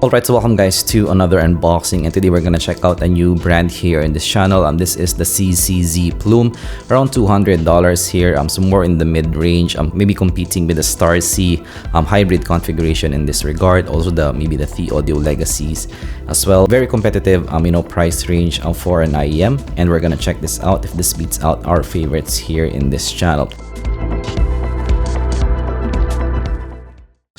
Alright, so welcome guys to another unboxing, and today we're gonna check out a new brand here in this channel. This is the CCZ Plume, around $200 here, so more in the mid-range, maybe competing with the Starsea hybrid configuration in this regard. Also maybe the Audio Legacies as well. Very competitive price range for an IEM, and we're gonna check this out if this beats out our favorites here in this channel.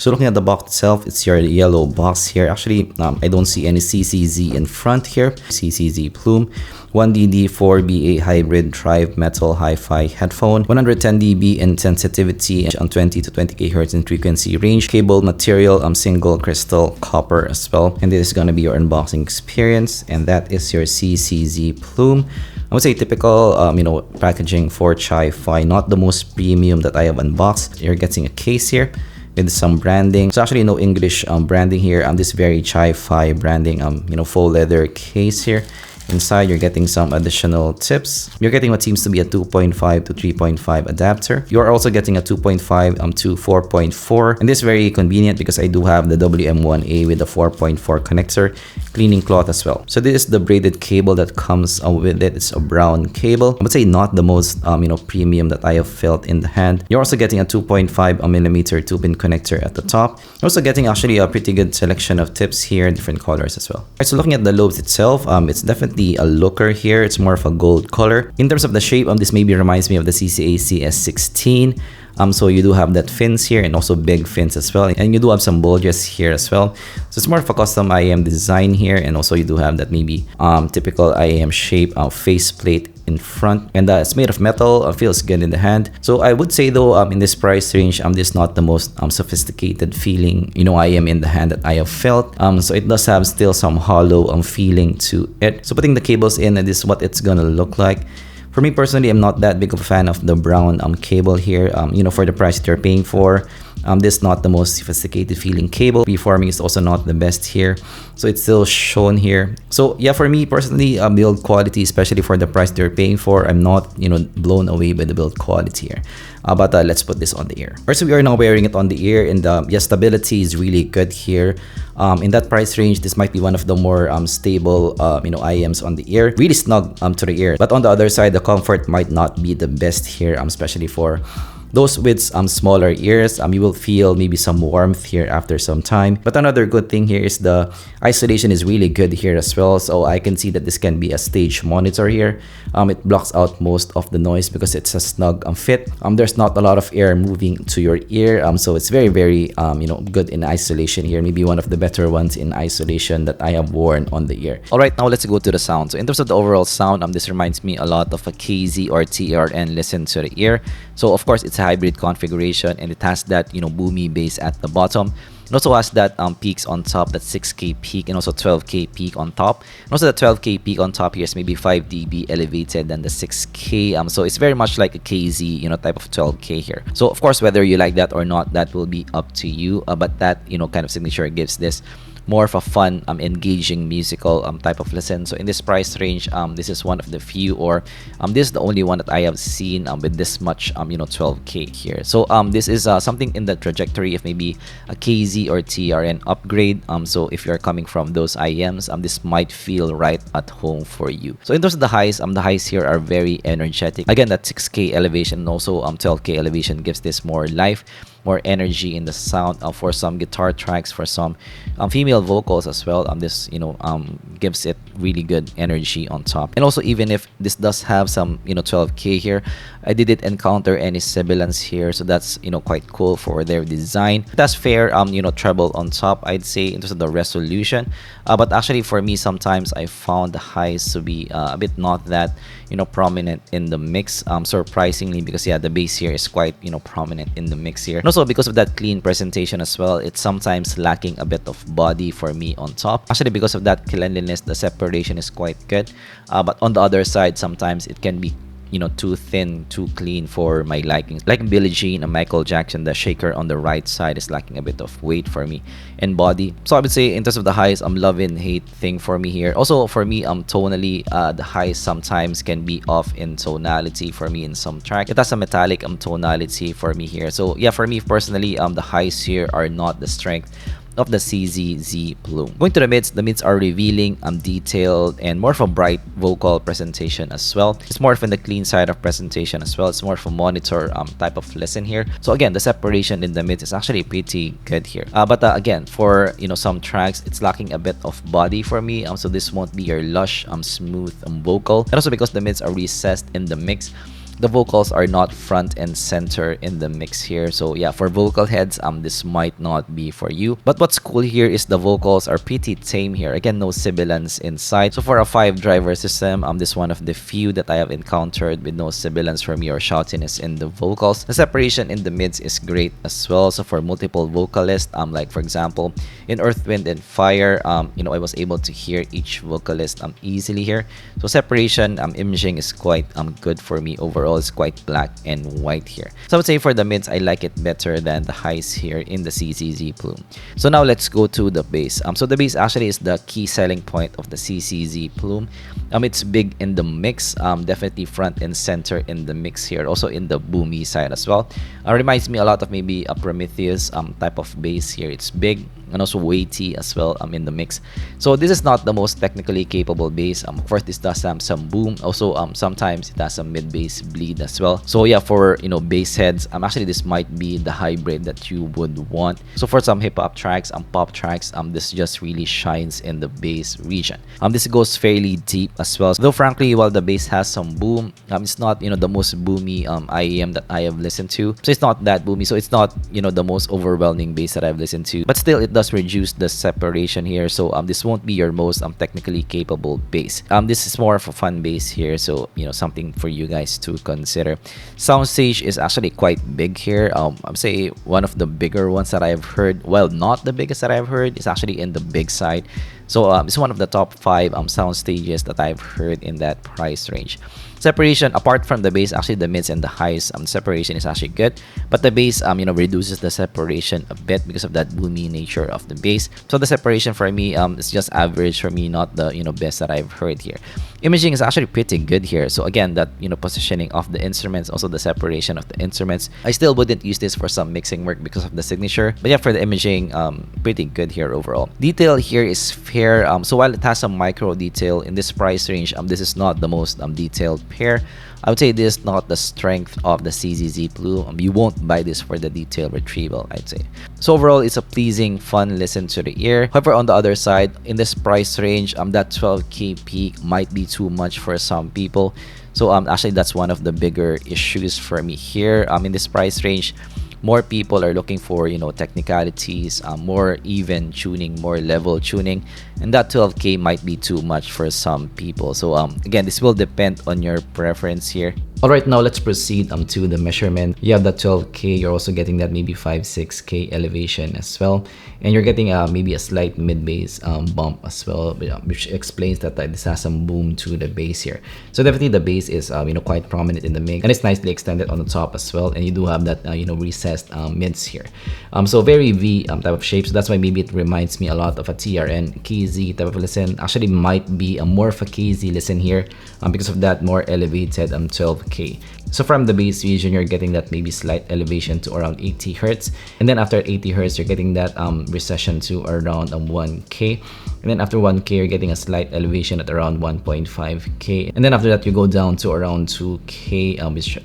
So looking at the box itself, it's your yellow box here. Actually, I don't see any CCZ in front here. CCZ Plume, 1DD 4BA hybrid drive metal hi-fi headphone, 110 dB in sensitivity and 20 to 20 kHz in frequency range. Cable material, single crystal copper as well. And this is gonna be your unboxing experience, and that is your CCZ Plume. I would say typical, packaging for Chi-Fi, not the most premium that I have unboxed. You're getting a case here with some branding. So actually no English branding here. This very Chi-Fi branding, faux leather case here. Inside, you're getting some additional tips. You're getting what seems to be a 2.5 to 3.5 adapter. You're also getting a 2.5 to 4.4. And this is very convenient because I do have the WM1A with the 4.4 connector, cleaning cloth as well. So this is the braided cable that comes with it. It's a brown cable. I would say not the most premium that I have felt in the hand. You're also getting a 2.5 millimeter 2-pin connector at the top. You're also getting actually a pretty good selection of tips here, different colors as well. Alright, so looking at the lobes itself, it's definitely a looker here. It's more of a gold color. In terms of the shape, this maybe reminds me of the CCAC S16. So you do have that fins here and also big fins as well, and you do have some bulges here as well. So it's more of a custom IEM design here, and also you do have that maybe typical IEM shape faceplate in front, and it's made of metal. Feels good in the hand. So I would say though, in this price range, this is not the most sophisticated feeling IEM in the hand that I have felt. So it does have still some hollow feeling to it. So putting the cables in, and this is what it's gonna look like. For me personally, I'm not that big of a fan of the brown cable here. For the price that you're paying for, this is not the most sophisticated feeling cable. Beamforming is also not the best here, so it's still shown here. So yeah, for me personally, build quality, especially for the price they're paying for, I'm not blown away by the build quality here. But let's put this on the ear. First, we are now wearing it on the ear, and yeah, stability is really good here. In that price range, this might be one of the more stable IEMs on the ear. Really snug to the ear. But on the other side, the comfort might not be the best here, especially for those with smaller ears. You will feel maybe some warmth here after some time. But another good thing here is the isolation is really good here as well. So I can see that this can be a stage monitor here. It blocks out most of the noise because it's a snug fit. There's not a lot of air moving to your ear. So it's very, very good in isolation here. Maybe one of the better ones in isolation that I have worn on the ear. All right, now let's go to the sound. So in terms of the overall sound, this reminds me a lot of a KZ or TRN listen to the ear. So of course, it's a hybrid configuration, and it has that boomy bass at the bottom. It also has that peaks on top, that 6K peak, and also 12K peak on top. And also the 12K peak on top here is maybe 5 dB elevated than the 6K. So it's very much like a KZ, type of 12K here. So of course, whether you like that or not, that will be up to you. But that kind of signature gives this more of a fun, engaging musical type of listen. So in this price range, this is one of the few, or this is the only one that I have seen with this much 12K here. So this is something in the trajectory of maybe a KZ or TRN upgrade. So if you're coming from those IEMs, this might feel right at home for you. So in terms of the highs here are very energetic. Again, that 6K elevation and also 12K elevation gives this more life, more energy in the sound. For some guitar tracks, for some female vocals as well, this gives it really good energy on top. And also, even if this does have some 12K here, I didn't encounter any sibilance here, so that's quite cool for their design. That's fair treble on top, I'd say, in terms of the resolution. But actually for me, sometimes I found the highs to be a bit not that prominent in the mix, surprisingly, because yeah, the bass here is quite prominent in the mix here. And also because of that clean presentation as well, it's sometimes lacking a bit of body for me on top. Actually, because of that cleanliness, the separation is quite good. But on the other side, sometimes it can be too thin, too clean for my liking. Like Billie Jean and Michael Jackson, the shaker on the right side is lacking a bit of weight for me and body. So I would say in terms of the highs, love and hate thing for me here. Also for me, tonally, the highs sometimes can be off in tonality for me in some track. It has a metallic tonality for me here. So yeah, for me personally, the highs here are not the strength of the CCZ Plume. Going to the mids are revealing, detailed, and more of a bright vocal presentation as well. It's more from the clean side of presentation as well. It's more of a monitor type of listen here. So again, the separation in the mids is actually pretty good here. But again, for some tracks, it's lacking a bit of body for me. So this won't be your lush, smooth vocal. And also because the mids are recessed in the mix, the vocals are not front and center in the mix here. So yeah, for vocal heads, this might not be for you. But what's cool here is the vocals are pretty tame here. Again, no sibilance inside. So for a 5-driver system, this is one of the few that I have encountered with no sibilance for me or shoutiness in the vocals. The separation in the mids is great as well. So for multiple vocalists, like for example, in Earth, Wind, and Fire, I was able to hear each vocalist easily here. So separation, imaging is quite good for me overall. Is quite black and white here. So I would say for the mids, I like it better than the highs here in the CCZ Plume. So now let's go to the bass. So the bass actually is the key selling point of the CCZ Plume. It's big in the mix, definitely front and center in the mix here, also in the boomy side as well. Reminds me a lot of maybe a Prometheus type of bass here. It's big and also weighty as well in the mix. So this is not the most technically capable bass. Of course, this does have some boom. Also, sometimes it has some mid bass bleed as well. So yeah, for bass heads, actually this might be the hybrid that you would want. So for some hip hop tracks, pop tracks, this just really shines in the bass region. This goes fairly deep as well. Though frankly, while the bass has some boom, it's not the most boomy IEM that I have listened to. So it's not that boomy. So it's not the most overwhelming bass that I've listened to. But still, it does reduce the separation here. So this won't be your most technically capable bass. This is more of a fun bass here. So something for you guys to consider. Soundstage is actually quite big here. I'd say one of the bigger ones that I've heard. Well, not the biggest that I've heard. It's actually in the big side. So it's one of the top 5 sound stages that I've heard in that price range. Separation, apart from the bass, actually the mids and the highs, separation is actually good. But the bass, reduces the separation a bit because of that boomy nature of the bass. So the separation for me is just average for me, not the best that I've heard here. Imaging is actually pretty good here. So again, that positioning of the instruments, also the separation of the instruments. I still wouldn't use this for some mixing work because of the signature. But yeah, for the imaging, pretty good here overall. Detail here is fair. So while it has some micro detail in this price range, this is not the most detailed pair. I would say this is not the strength of the CCZ Plume. You won't buy this for the detail retrieval, I'd say. So overall, it's a pleasing, fun listen to the ear. However, on the other side, in this price range, that 12K peak might be too much for some people. So actually, that's one of the bigger issues for me here. In this price range, more people are looking for technicalities, more even tuning, more level tuning, and that 12K might be too much for some people. So again, this will depend on your preference here. Alright, now let's proceed to the measurement. You have that 12K, you're also getting that maybe 5-6K elevation as well, and you're getting maybe a slight mid-bass bump as well, which explains that this has some boom to the bass here. So definitely the bass is quite prominent in the mix, and it's nicely extended on the top as well, and you do have that recessed mids here. So very V type of shape, so that's why maybe it reminds me a lot of a TRN KZ type of listen. Actually might be a more of a KZ listen here because of that more elevated 12K. So from the bass region, you're getting that maybe slight elevation to around 80 Hertz, and then after 80 Hertz, you're getting that recession to around 1K, and then after 1K, you're getting a slight elevation at around 1.5K, and then after that, you go down to around 2K, which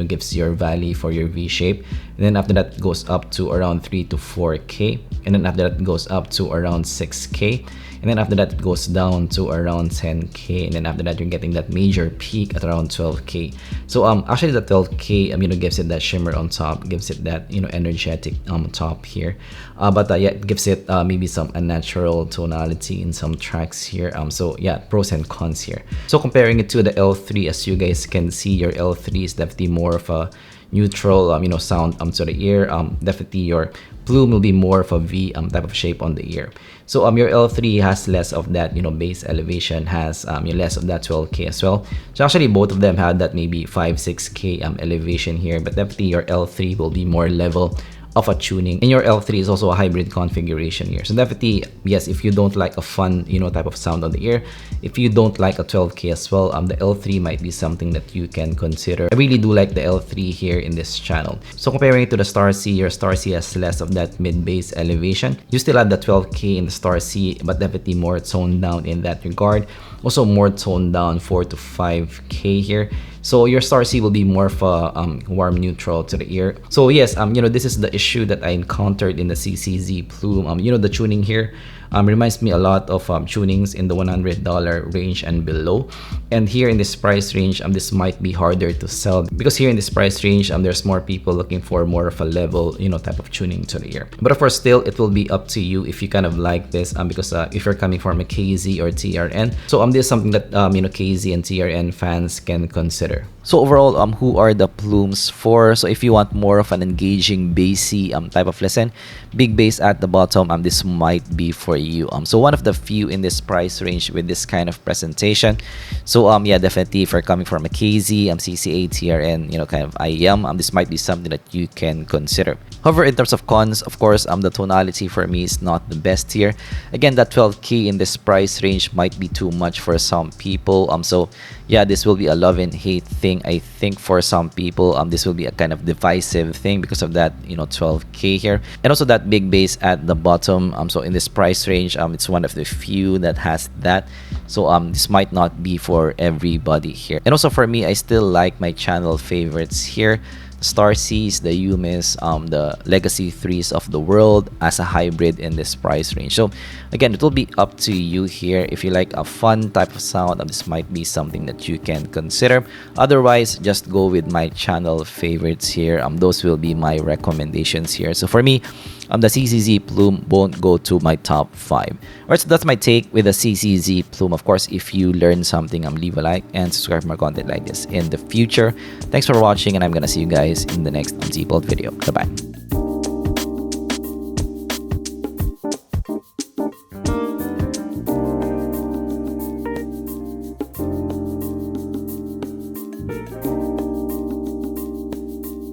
gives your valley for your V shape, and then after that, it goes up to around 3 to 4K, and then after that, it goes up to around 6K. And then after that, it goes down to around 10K. And then after that, you're getting that major peak at around 12K. So actually the 12K, gives it that shimmer on top, gives it that, energetic top here. But yeah, it gives it maybe some unnatural tonality in some tracks here. So yeah, pros and cons here. So comparing it to the L3, as you guys can see, your L3 is definitely more of a neutral, sound to the ear. Definitely your Plume will be more of a V type of shape on the ear. So your L3 has less of that bass elevation, has less of that 12K as well. So actually both of them had that maybe 5-6K elevation here, but definitely your L3 will be more level of a tuning. And your L3 is also a hybrid configuration here. So definitely, yes, if you don't like a fun, type of sound on the ear, if you don't like a 12K as well, the L3 might be something that you can consider. I really do like the L3 here in this channel. So comparing it to the Starsea, your Starsea has less of that mid-bass elevation. You still have the 12K in the Starsea, but definitely more toned down in that regard. Also more toned down 4 to 5K here. So your Starsea will be more of a warm neutral to the ear. So yes, this is the issue that I encountered in the CCZ Plume. The tuning here reminds me a lot of tunings in the $100 range and below. And here in this price range, this might be harder to sell because here in this price range, there's more people looking for more of a level, type of tuning to the ear. But of course, still, it will be up to you if you kind of like this, because if you're coming from a KZ or TRN. So this is something that KZ and TRN fans can consider. So overall, who are the plumes for? So if you want more of an engaging bassy type of listen, big bass at the bottom, this might be for you. So one of the few in this price range with this kind of presentation. So yeah, definitely if you're coming from a KZ, CCA, TRN, kind of IEM, this might be something that you can consider. However, in terms of cons, of course, the tonality for me is not the best here. Again, that 12K in this price range might be too much for some people. So yeah, this will be a love and hate thing. I think for some people, this will be a kind of divisive thing because of that, 12K here, and also that big bass at the bottom. So in this price range, it's one of the few that has that. So this might not be for everybody here. And also for me, I still like my channel favorites here. Starseas, the Umis, the Legacy 3s of the world as a hybrid in this price range. So again, it will be up to you here. If you like a fun type of sound, this might be something that you can consider. Otherwise, just go with my channel favorites here. Those will be my recommendations here. So for me, the CCZ Plume won't go to my top 5. Alright, so that's my take with the CCZ Plume. Of course, if you learned something, leave a like and subscribe for more content like this in the future. Thanks for watching, and I'm gonna see you guys in the next zpolt video. Bye-bye.